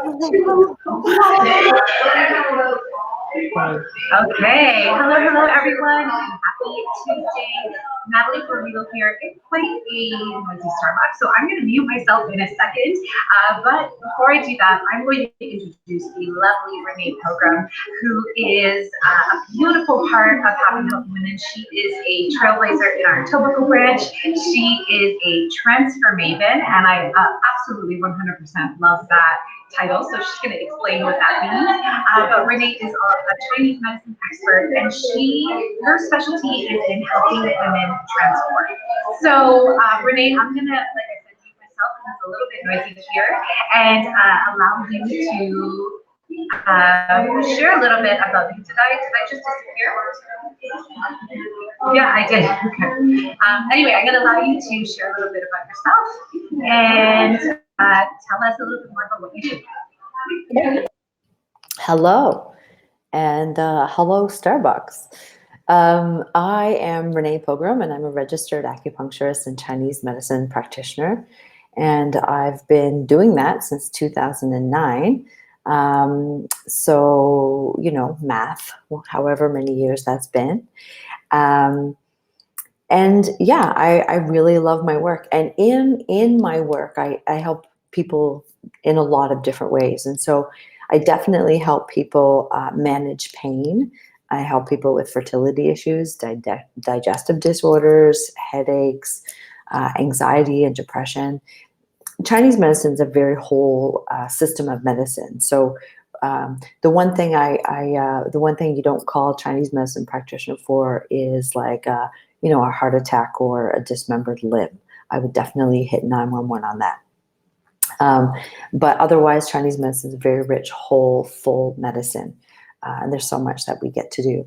Okay, hello everyone. Happy Tuesday. Natalie Corrido here. It's quite a noisy Starbucks, so I'm going to mute myself in a second. But before I do that, I'm going to introduce the lovely Renee Pilgrim, who is a beautiful part of Happy Healthy Women. She is a trailblazer in our Etobicoke branch. She is a transfer maven, and I absolutely 100% love that title, so she's going to explain what that means. But Renee is a Chinese medicine expert, and her specialty is in helping women transform. So, Renee, I'm going to, like I said, mute myself because it's a little bit noisy here, and allow you to share a little bit about you. Did I just disappear? Yeah, I did. Okay. Anyway, I'm going to allow you to share a little bit about yourself and tell us a little bit more about what you do. Hello, and hello, Starbucks. I am Renee Pilgrim, and I'm a registered acupuncturist and Chinese medicine practitioner, and I've been doing that since 2009. So, math, however many years that's been. And yeah, I really love my work. And in my work, I help people in a lot of different ways. And so I definitely help people manage pain. I help people with fertility issues, digestive disorders, headaches, anxiety and depression. Chinese medicine is a very whole system of medicine. So the one thing the one thing you don't call Chinese medicine practitioner for is like a heart attack or a dismembered limb. I would definitely hit 911 on that. But otherwise, Chinese medicine is a very rich, whole, full medicine. And there's so much that we get to do.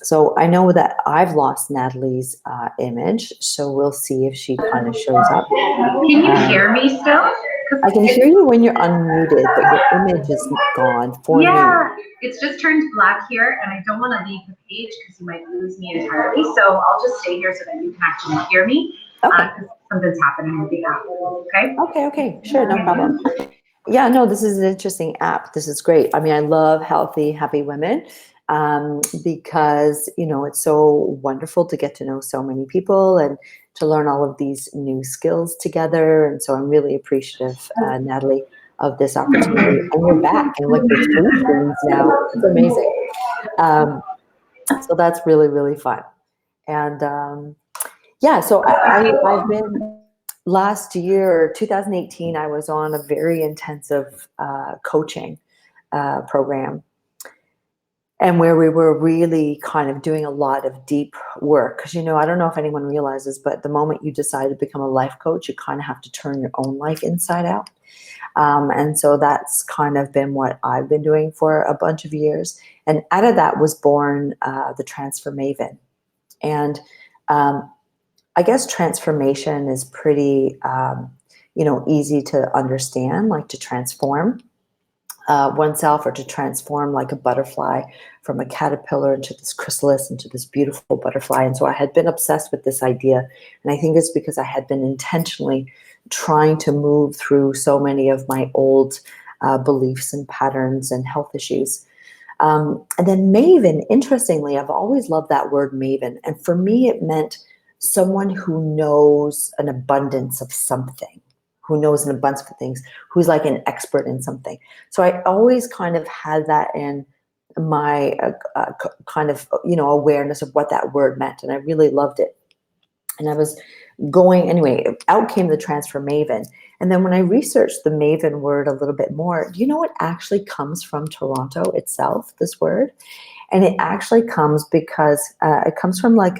So I know that I've lost Natalie's image, so we'll see if she kind of shows up. Can you hear me still? I can hear you when you're unmuted, but your image is gone for me. It's just turned black here, and I don't want to leave the page because you might lose me entirely. So I'll just stay here so that you can actually hear me. Okay. Something's happening with the app. Okay? Okay. Sure, no problem. Yeah, no, this is an interesting app. This is great. I mean, I love healthy, happy women because, it's so wonderful to get to know so many people and to learn all of these new skills together. And so I'm really appreciative, Natalie, of this opportunity. And you're back and look, there's 3 screens now. It's amazing. So that's really, really fun. And so I've been... Last year, 2018, I was on a very intensive coaching program, and where we were really kind of doing a lot of deep work. Because, I don't know if anyone realizes, but the moment you decide to become a life coach, you kind of have to turn your own life inside out. And so that's kind of been what I've been doing for a bunch of years. And out of that was born the Transfer Maven. And I guess transformation is pretty, easy to understand, like to transform oneself or to transform like a butterfly from a caterpillar into this chrysalis, into this beautiful butterfly. And so I had been obsessed with this idea. And I think it's because I had been intentionally trying to move through so many of my old beliefs and patterns and health issues. And then maven, interestingly, I've always loved that word maven. And for me, it meant someone who knows an abundance of something, who knows an abundance of things, who's like an expert in something. So I always kind of had that in my kind of, awareness of what that word meant. And I really loved it. And I was anyway, out came the Transfer Maven. And then when I researched the Maven word a little bit more, do you know it actually comes from Toronto itself, this word? And it actually comes because it comes from like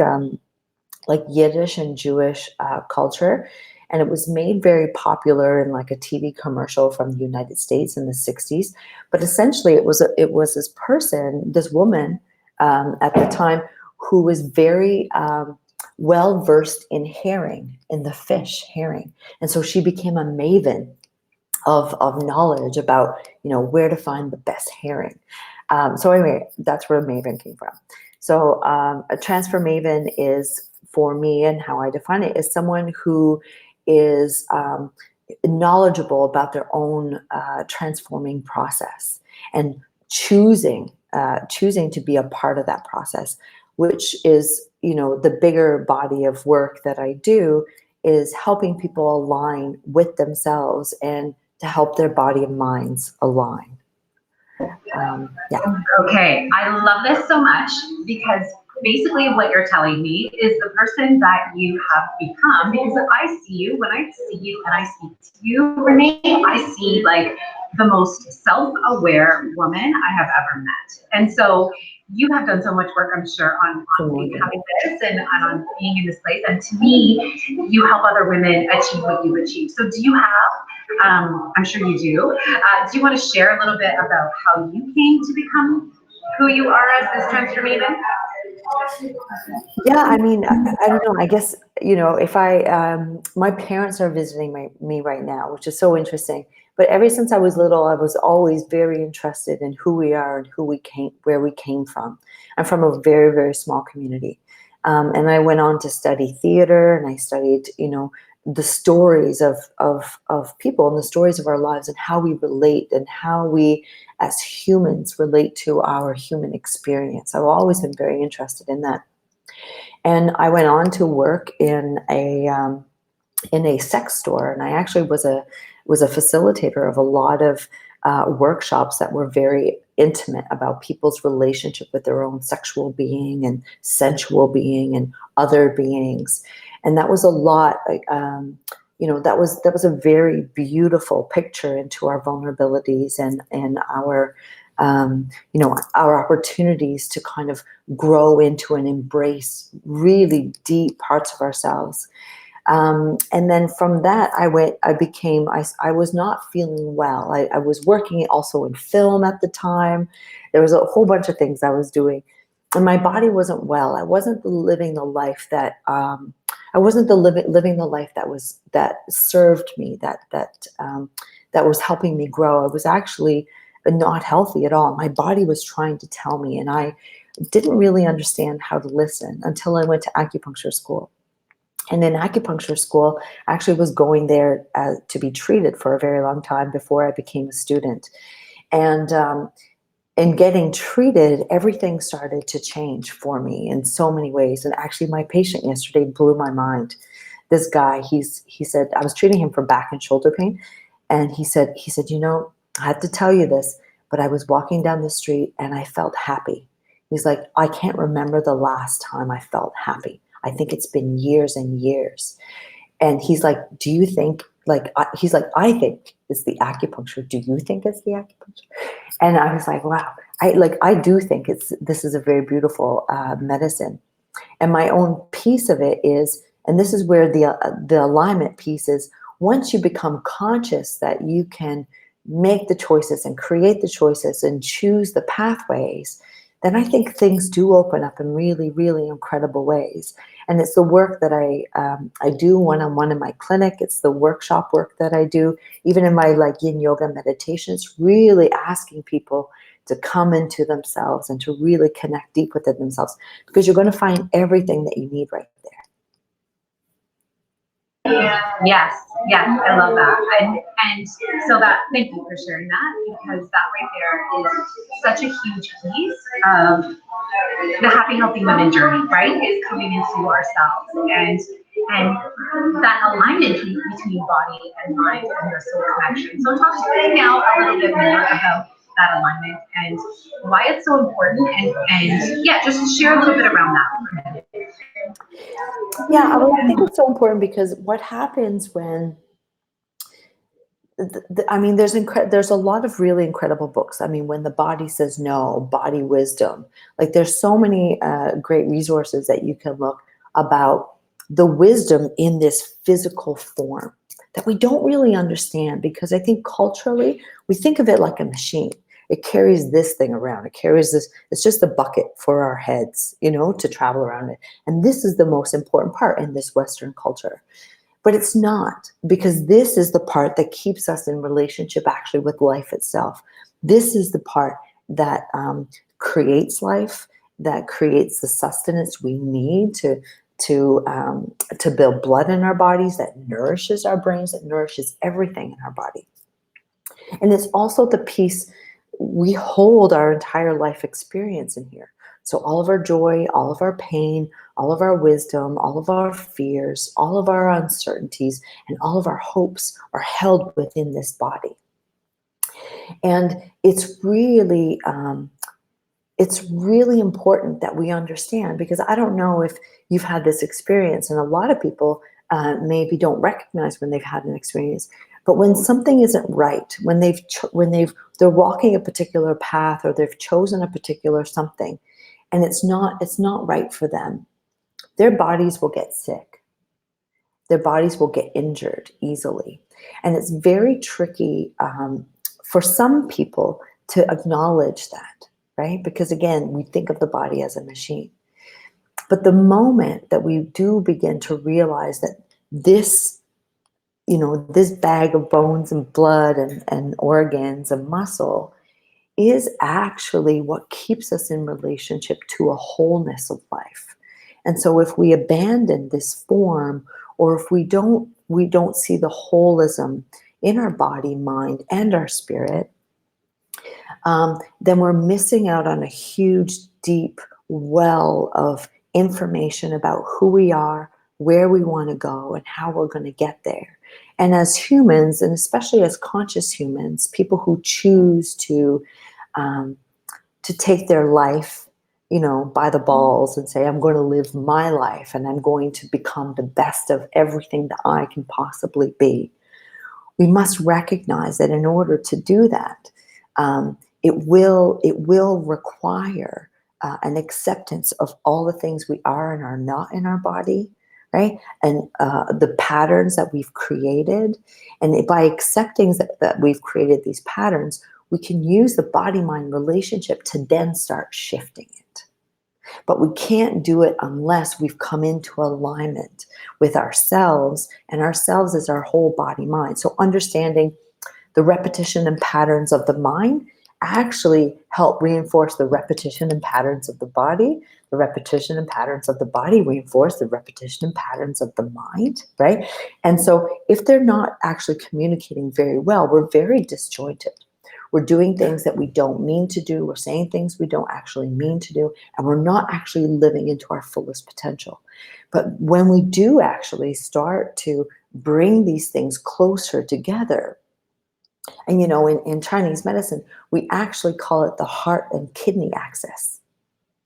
Yiddish and Jewish culture. And it was made very popular in like a TV commercial from the United States in the 60s. But essentially it was this person, this woman at the time, who was very well versed in herring, in the fish herring. And so she became a maven of knowledge about, where to find the best herring. So anyway, that's where maven came from. So a transfer maven is, for me, and how I define it, is someone who is knowledgeable about their own transforming process, and choosing to be a part of that process, which is, the bigger body of work that I do is helping people align with themselves and to help their body and minds align. Yeah. Okay, I love this so much because basically what you're telling me is the person that you have become. Because I see you, when I see you and I speak to you, Renee, I see like the most self-aware woman I have ever met. And so you have done so much work, I'm sure, on becoming this and on being in this place. And to me, you help other women achieve what you've achieved. So do you have, I'm sure you do you want to share a little bit about how you came to become who you are as this transformation? Yeah, I mean, I don't know. I guess, if my parents are visiting me right now, which is so interesting. But ever since I was little, I was always very interested in who we are and where we came from. I'm from a very, very small community. And I went on to study theater, and I studied, the stories of people and the stories of our lives and how we relate and how we as humans relate to our human experience. I've always been very interested in that. And I went on to work in a sex store, and I actually was a facilitator of a lot of workshops that were very intimate about people's relationship with their own sexual being and sensual being and other beings. And that was a lot. That was a very beautiful picture into our vulnerabilities and our our opportunities to kind of grow into and embrace really deep parts of ourselves. And then from that, I was not feeling well. I was working also in film at the time. There was a whole bunch of things I was doing, and my body wasn't well. I wasn't living the life that living the life that served me, that was helping me grow. I was actually not healthy at all. My body was trying to tell me, and I didn't really understand how to listen until I went to acupuncture school. And in acupuncture school, I actually was going there to be treated for a very long time before I became a student. And in getting treated, everything started to change for me in so many ways. And actually, my patient yesterday blew my mind. This guy, he said, I was treating him for back and shoulder pain. And he said, I have to tell you this, but I was walking down the street and I felt happy. He's like, I can't remember the last time I felt happy. I think it's been years and years. And he's like, do you think, he's like, I think it's the acupuncture. Do you think it's the acupuncture? And I was like, wow, I do think this is a very beautiful medicine. And my own piece of it is, and this is where the alignment piece is, once you become conscious that you can make the choices and create the choices and choose the pathways, then I think things do open up in really, really incredible ways. And it's the work that I do one-on-one in my clinic. It's the workshop work that I do, even in my yin yoga meditations, really asking people to come into themselves and to really connect deep within themselves, because you're going to find everything that you need right there. Yes, I love that. And so thank you for sharing that, because that right there is such a huge piece of the happy, healthy women journey, right? Is coming into ourselves and that alignment between body and mind and the soul connection. So talk to me now a little bit more about that alignment and why it's so important, and just share a little bit around that. Yeah, I think it's so important because what happens when there's a lot of really incredible books. I mean, when the body says no, body wisdom. There's so many great resources that you can look about the wisdom in this physical form that we don't really understand, because I think culturally we think of it like a machine. It carries this thing around. It carries this. It's just a bucket for our heads, to travel around it. And this is the most important part in this Western culture. But it's not, because this is the part that keeps us in relationship actually with life itself. This is the part that creates life, that creates the sustenance we need to to build blood in our bodies, that nourishes our brains, that nourishes everything in our body. And it's also the piece we hold our entire life experience in here. So all of our joy, all of our pain, all of our wisdom, all of our fears, all of our uncertainties, and all of our hopes are held within this body. And it's really important that we understand, because I don't know if you've had this experience, and a lot of people maybe don't recognize when they've had an experience. But when something isn't right, when they're walking a particular path, or they've chosen a particular something, and it's not right for them, their bodies will get sick. Their bodies will get injured easily, and it's very tricky for some people to acknowledge that, right? Because again, we think of the body as a machine. But the moment that we do begin to realize that this bag of bones and blood and organs and muscle is actually what keeps us in relationship to a wholeness of life. And so if we abandon this form, or if we don't see the holism in our body, mind, and our spirit, then we're missing out on a huge, deep well of information about who we are, where we want to go, and how we're going to get there. And as humans, and especially as conscious humans, people who choose to take their life, by the balls and say, I'm going to live my life and I'm going to become the best of everything that I can possibly be. We must recognize that in order to do that, it will require an acceptance of all the things we are and are not in our body, right? And the patterns that we've created. And by accepting that we've created these patterns, we can use the body-mind relationship to then start shifting it. But we can't do it unless we've come into alignment with ourselves, and ourselves is our whole body-mind. So understanding the repetition and patterns of the mind actually help reinforce the repetition and patterns of the body. The repetition and patterns of the body reinforce the repetition and patterns of the mind, right? And so if they're not actually communicating very well, we're very disjointed. We're doing things that we don't mean to do. We're saying things we don't actually mean to do. And we're not actually living into our fullest potential. But when we do actually start to bring these things closer together, and in Chinese medicine, we actually call it the heart and kidney axis,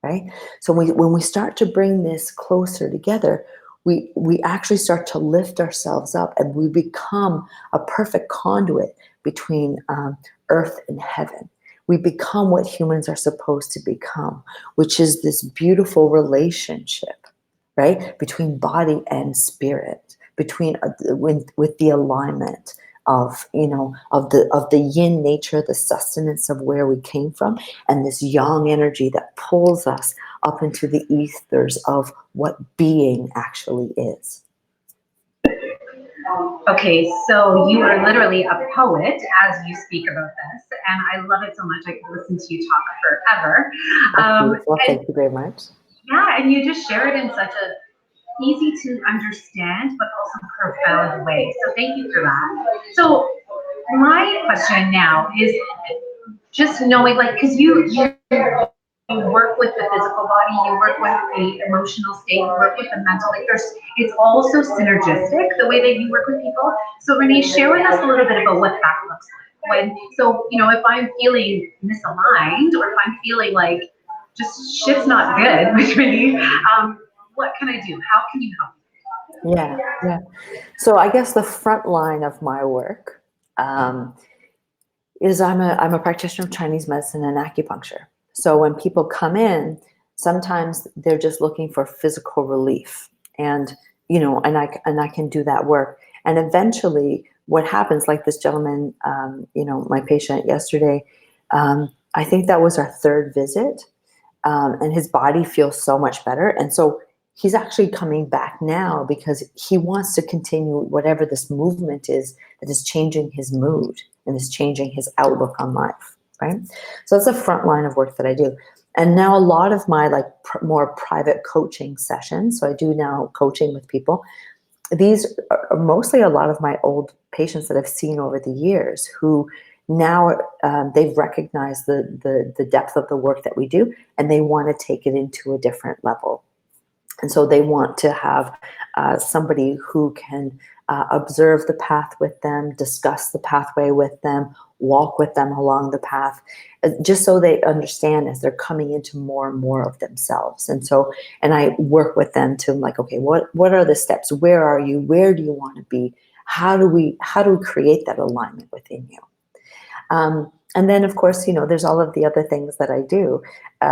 right? So when we start to bring this closer together, we actually start to lift ourselves up, and we become a perfect conduit between earth and heaven. We become what humans are supposed to become, which is this beautiful relationship, right, between body and spirit, between with the alignment of the yin nature, the sustenance of where we came from, and this yang energy that pulls us up into the ethers of what being actually is. Okay, so you are literally a poet as you speak about this, and I love it so much. I could listen to you talk forever. Well, thank you very much. Yeah, and you just share it in such a easy to understand, but also profound way. So thank you for that. So my question now is just knowing, like, because you work with the physical body, you work with the emotional state, you work with the mental, like it's all so synergistic the way that you work with people. So Renee, share with us a little bit about what that looks like. If I'm feeling misaligned, or if I'm feeling like just shit's not good with me, what can I do? How can you help? Yeah. So I guess the front line of my work is I'm a practitioner of Chinese medicine and acupuncture. So when people come in, sometimes they're just looking for physical relief, and I can do that work. And eventually, what happens, like this gentleman, my patient yesterday, I think that was our third visit, and his body feels so much better, and so he's actually coming back now because he wants to continue whatever this movement is that is changing his mood and is changing his outlook on life, right? So that's the front line of work that I do. And now a lot of my like more private coaching sessions, so I do now coaching with people. These are mostly a lot of my old patients that I've seen over the years who now they've recognized the depth of the work that we do, and they want to take it into a different level. And so they want to have somebody who can observe the path with them, discuss the pathway with them, walk with them along the path, just so they understand as they're coming into more and more of themselves. And so, and I work with them to like, okay, what are the steps? Where are you? Where do you want to be? How do we create that alignment within you? And then, of course, there's all of the other things that I do,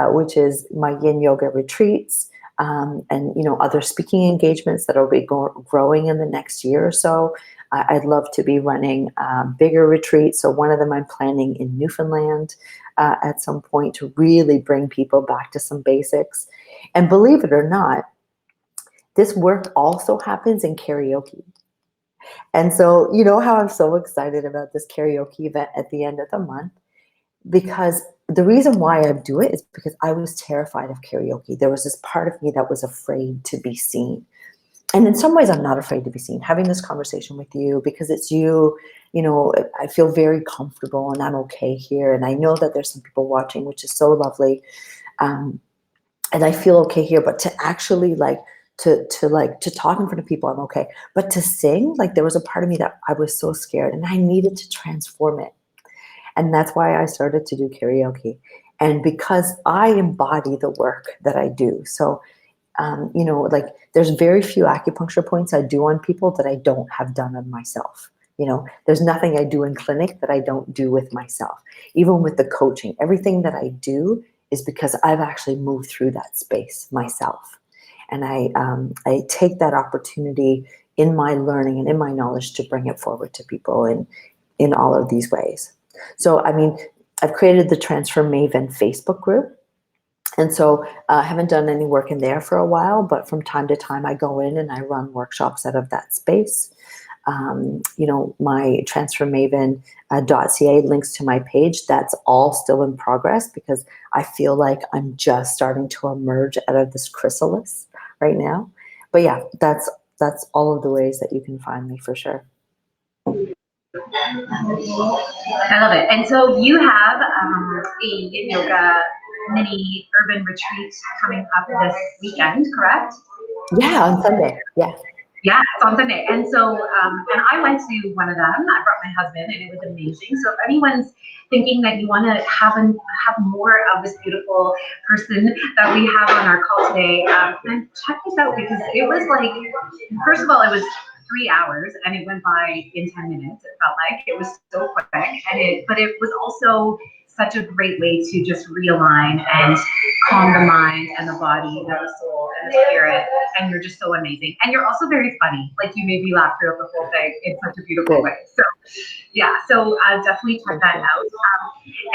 which is my yin yoga retreats, and other speaking engagements that will be growing in the next year or so. I'd love to be running bigger retreats. So one of them I'm planning in Newfoundland at some point to really bring people back to some basics. And believe it or not, this work also happens in karaoke. And so, you know how I'm so excited about this karaoke event at the end of the month? Because the reason why I do it is because I was terrified of karaoke. There was this part of me that was afraid to be seen. And in some ways, I'm not afraid to be seen. Having this conversation with you, because it's you, I feel very comfortable and I'm okay here. And I know that there's some people watching, which is so lovely. And I feel okay here, but to actually to talk in front of people, I'm okay. But to sing, like there was a part of me that I was so scared and I needed to transform it. And that's why I started to do karaoke. And because I embody the work that I do. So, like there's very few acupuncture points I do on people that I don't have done on myself. There's nothing I do in clinic that I don't do with myself. Even with the coaching, everything that I do is because I've actually moved through that space myself. And I take that opportunity in my learning and in my knowledge to bring it forward to people in all of these ways. So, I mean, I've created the Transfer Maven Facebook group. And so I haven't done any work in there for a while, but from time to time I go in and I run workshops out of that space. My transfermaven.ca links to my page. That's all still in progress because I feel like I'm just starting to emerge out of this chrysalis right now. But yeah, that's all of the ways that you can find me for sure. I love it. And so you have a yin yoga mini urban retreat coming up this weekend, correct? Yeah, on Sunday. Yeah. Yeah, it's on Sunday. And so, and I went to one of them. I brought my husband, and it was amazing. So if anyone's thinking that you want to have more of this beautiful person that we have on our call today, then check this out because it was like, first of all, it was 3 hours and it went by in 10 minutes. It felt like it was so quick, but it was also such a great way to just realign and calm the mind and the body and the soul and the spirit. And you're just so amazing. And you're also very funny. Like you made me laugh throughout the whole thing in such a beautiful way. So yeah, so definitely check that out.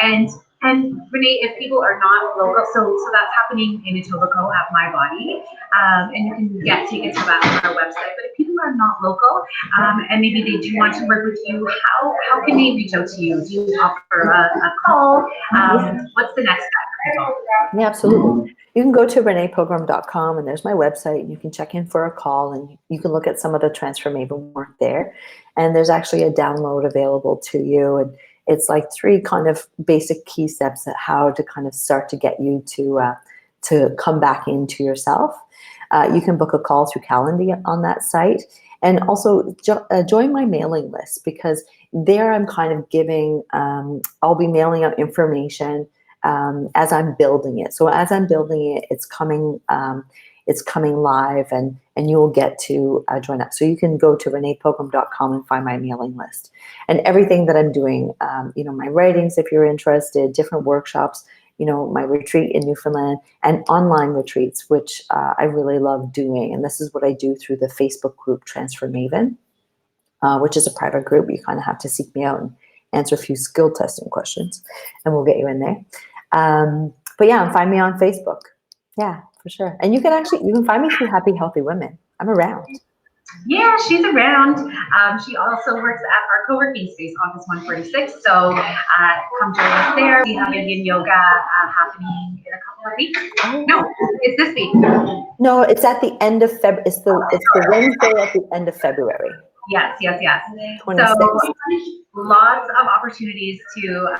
And Renee, if people are not local, so that's happening in Etobicoke at My Body, and you can get tickets for that on our website. But if people are not local, and maybe they do want to work with you, how can they reach out to you? Do you offer a call? What's the next step for people? Yeah, absolutely. You can go to reneeprogram.com and there's my website. You can check in for a call and you can look at some of the Transfer Maven work there. And there's actually a download available to you. And it's like 3 kind of basic key steps at how to kind of start to get you to come back into yourself. You can book a call through Calendly on that site. And also join my mailing list because there I'm kind of giving, I'll be mailing out information as I'm building it. So as I'm building it, it's coming live and you'll get to join up. So you can go to reneeprogram.com and find my mailing list. And everything that I'm doing, my writings, if you're interested, different workshops, my retreat in Newfoundland and online retreats, which I really love doing. And this is what I do through the Facebook group Transfer Maven, which is a private group. You kind of have to seek me out and answer a few skill testing questions and we'll get you in there. But yeah, find me on Facebook. Yeah, for sure. And you can find me through Happy Healthy Women. I'm around. Yeah, she's around. She also works at our co-working space, Office 146. So come join us there. We have a yin yoga happening in a couple of weeks. Oh, No, it's this week. no, it's at the end of Feb. It's the Wednesday at the end of February, Yes, yes, yes. So 26th. lots of opportunities to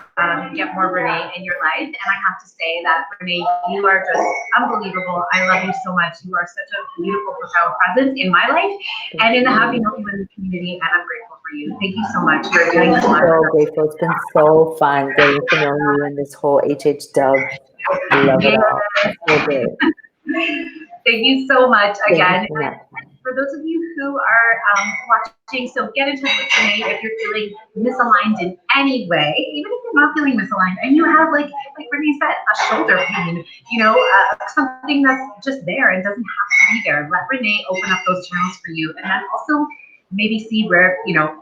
get more Renee in your life. And I have to say that Renee, you are just unbelievable. I love you so much. You are such a beautiful, profound presence in my life and in the Happy Healthy Women community. And I'm grateful for you. Thank you so much for doing this. So grateful. It's been so fun getting to know you and this whole Dub. I love it all. So great. Thank you so much Thank you again. so much. For those of you who are watching, so get in touch with Renee if you're feeling misaligned in any way, even if you're not feeling misaligned and you have like Renee said, a shoulder pain, something that's just there and doesn't have to be there. Let Renee open up those channels for you, and then also maybe see where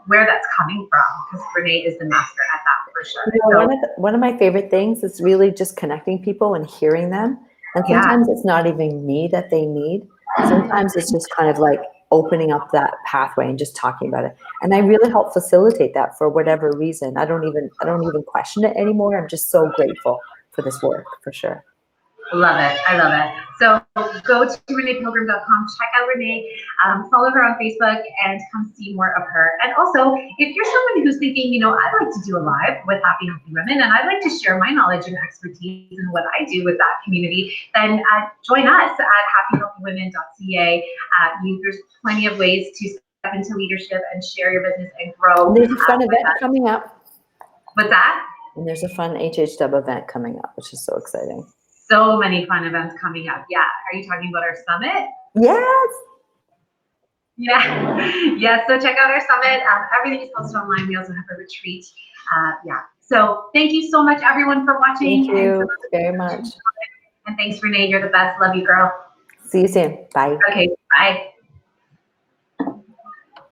that's coming from, because Renee is the master at that for sure. One of my favorite things is really just connecting people and hearing them. And sometimes it's not even me that they need. Sometimes it's just kind of like opening up that pathway and just talking about it. And I really help facilitate that for whatever reason. I don't even question it anymore. I'm just so grateful for this work, for sure. Love it. I love it. So go to ReneePilgrim.com, check out Renee, follow her on Facebook, and come see more of her. And also, if you're somebody who's thinking, I'd like to do a live with Happy Healthy Women, and I'd like to share my knowledge and expertise and what I do with that community, then join us at happyhealthywomen.ca. There's plenty of ways to step into leadership and share your business and grow. And there's a fun event coming up. What's that? And there's a fun Dub event coming up, which is so exciting. So many fun events coming up. Yeah. Are you talking about our summit? Yes. Yeah. Yes. So check out our summit. Everything is posted online. We also have a retreat. So thank you so much, everyone, for watching. Thank you very much. And thanks, Renee. You're the best. Love you, girl. See you soon. Bye. Okay. Bye.